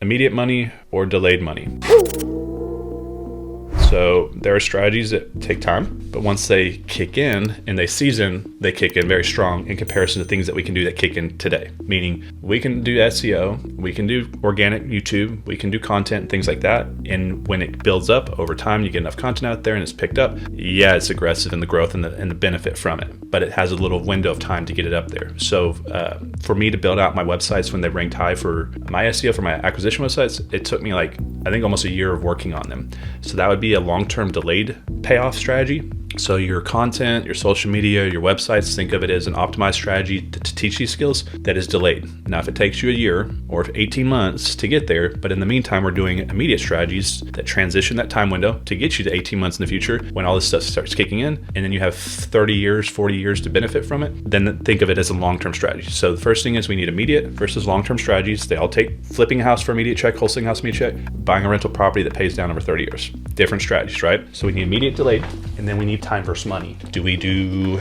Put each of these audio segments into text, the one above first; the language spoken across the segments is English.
immediate money or delayed money. So there are strategies that take time, but once they kick in and they season, they kick in very strong in comparison to things that we can do that kick in today. Meaning we can do SEO, we can do organic YouTube, we can do content, things like that. And when it builds up over time, you get enough content out there and it's picked up. Yeah, it's aggressive in the growth and the benefit from it, but it has a little window of time to get it up there. So for me to build out my websites when they ranked high for my SEO, for my acquisition websites, it took me like, I think almost a year of working on them. So that would be a long-term delayed payoff strategy. So your content, your social media, your websites, think of it as an optimized strategy to teach these skills that is delayed. Now, if it takes you a year or 18 months to get there, but in the meantime, we're doing immediate strategies that transition that time window to get you to 18 months in the future when all this stuff starts kicking in, and then you have 30 years, 40 years to benefit from it, then think of it as a long-term strategy. So the first thing is we need immediate versus long-term strategies. They all take flipping a house for immediate check, wholesaling house immediate check, buying a rental property that pays down over 30 years. Different strategies, right? So we need immediate delayed, and then we need time versus money. Do we do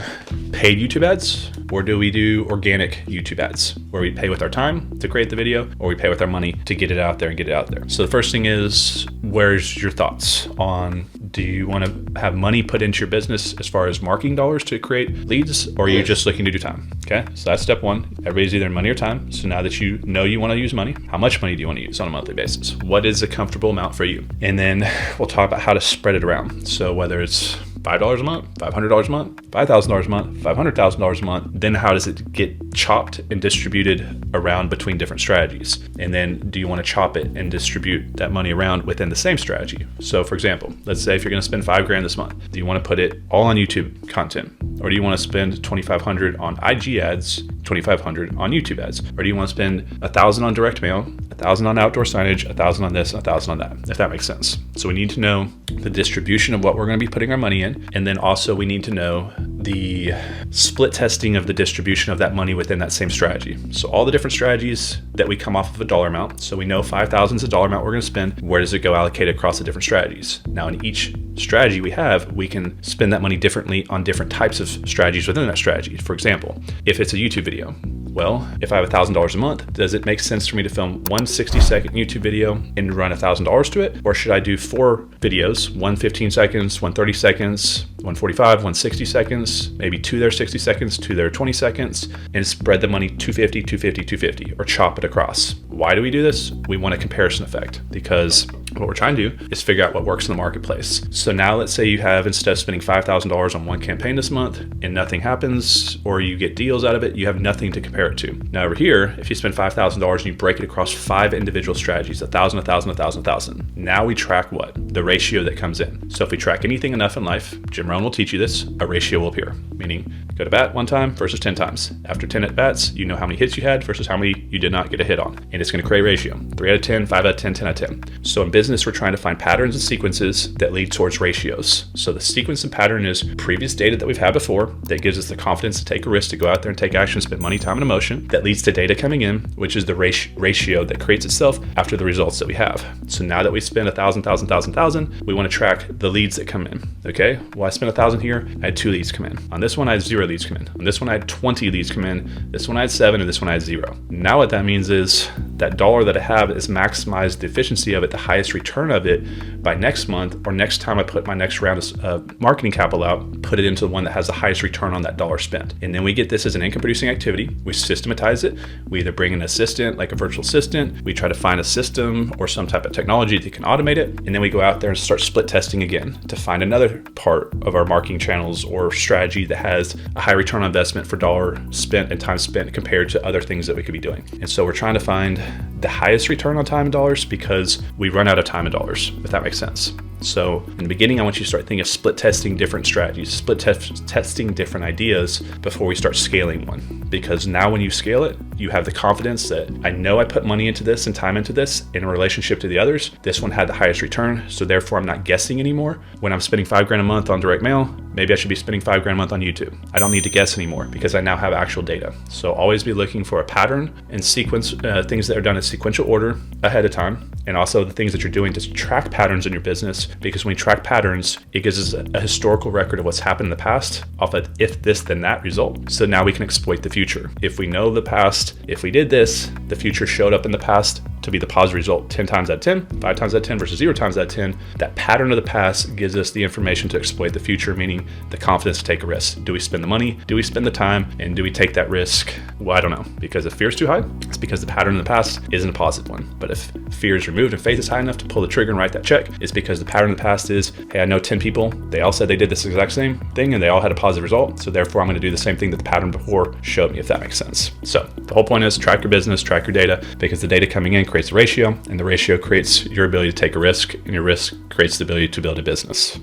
paid YouTube ads or do we do organic YouTube ads where we pay with our time to create the video or we pay with our money to get it out there and get it out there? So the first thing is, where's your thoughts on, do you want to have money put into your business as far as marketing dollars to create leads, or are you just looking to do time? Okay, so that's step one. Everybody's either money or time. So now that you know you want to use money, how much money do you want to use on a monthly basis? What is a comfortable amount for you? And then we'll talk about how to spread it around. So whether it's $5 a month, $500 a month, $5,000 a month, $500,000 a month, then how does it get chopped and distributed around between different strategies? And then do you want to chop it and distribute that money around within the same strategy? So for example, let's say if you're going to spend $5,000 this month, do you want to put it all on YouTube content? Or do you want to spend $2,500 on IG ads, $2,500 on YouTube ads? Or do you want to spend $1,000 on direct mail, $1,000 on outdoor signage, $1,000 on this, $1,000 on that, if that makes sense? So we need to know the distribution of what we're going to be putting our money in. And then also we need to know the split testing of the distribution of that money within that same strategy. So all the different strategies that we come off of a dollar amount. So we know 5,000 is a dollar amount we're going to spend. Where does it go allocated across the different strategies? Now in each strategy we have, we can spend that money differently on different types of strategies within that strategy. For example, if it's a YouTube video, well, if I have $1,000 a month, does it make sense for me to film one 60-second YouTube video and run $1,000 to it? Or should I do 4 videos, one 15 seconds, one 30 seconds, 145, 160 seconds, maybe 2 there 60 seconds, 2 there 20 seconds, and spread the money 250, 250, 250, or chop it across? Why do we do this? We want a comparison effect, because what we're trying to do is figure out what works in the marketplace. So now let's say you have, instead of spending $5,000 on one campaign this month and nothing happens, or you get deals out of it, you have nothing to compare it to. Now over here, if you spend $5,000 and you break it across 5 individual strategies, 1,000, 1,000, 1,000, 1,000, now we track what? The ratio that comes in. So if we track anything enough in life, Jim Rohn will teach you this, a ratio will appear, meaning go to bat 1 time versus 10 times. After 10 at bats, you know how many hits you had versus how many you did not get a hit on. And it's going to create a ratio, 3 out of 10, 5 out of 10, 10 out of 10. So in business, we're trying to find patterns and sequences that lead towards ratios. So the sequence and pattern is previous data that we've had before that gives us the confidence to take a risk, to go out there and take action, spend money, time, and emotion, that leads to data coming in, which is the ratio that creates itself after the results that we have. So now that we spend 1,000, 1,000, 1,000, 1,000, we want to track the leads that come in. Okay, well, I spent 1,000 here, I had 2 leads come in. On this one, I had 0 leads come in. On this one, I had 20 leads come in. This one, I had 7, and this one, I had 0. Now what that means is that dollar that I have is maximize the efficiency of it, the highest return of it by next month, or next time I put my next round of marketing capital out, put it into the one that has the highest return on that dollar spent. And then we get this as an income producing activity. We systematize it. We either bring an assistant, like a virtual assistant. We try to find a system or some type of technology that can automate it. And then we go out there and start split testing again to find another part of our marketing channels or strategy that has a high return on investment for dollar spent and time spent compared to other things that we could be doing. And so we're trying to find the highest return on time and dollars because we run out of time and dollars, if that makes sense. So in the beginning, I want you to start thinking of split testing different strategies, testing different ideas before we start scaling one. Because now when you scale it, you have the confidence that I know I put money into this and time into this in relationship to the others. This one had the highest return, so therefore I'm not guessing anymore. When I'm spending $5,000 a month on direct mail, maybe I should be spending $5,000 a month on YouTube. I don't need to guess anymore because I now have actual data. So always be looking for a pattern and sequence, things that are done in sequential order ahead of time, and also the things that you're doing to track patterns in your business, because when we track patterns, it gives us a historical record of what's happened in the past off of if this then that result. So now we can exploit the future. If we know the past, if we did this, the future showed up in the past to be the positive result 10 times out of 10, 5 times out of 10 versus 0 times out of 10, that pattern of the past gives us the information to exploit the future, meaning the confidence to take a risk. Do we spend the money? Do we spend the time? And do we take that risk? Well, I don't know. Because if fear is too high, it's because the pattern in the past isn't a positive one. But if fear is removed and faith is high enough to pull the trigger and write that check, it's because the pattern in the past is, hey, I know 10 people, they all said they did this exact same thing and they all had a positive result. So therefore I'm going to do the same thing that the pattern before showed me, if that makes sense. So the whole point is track your business, track your data, because the data coming in creates a ratio, and the ratio creates your ability to take a risk, and your risk creates the ability to build a business.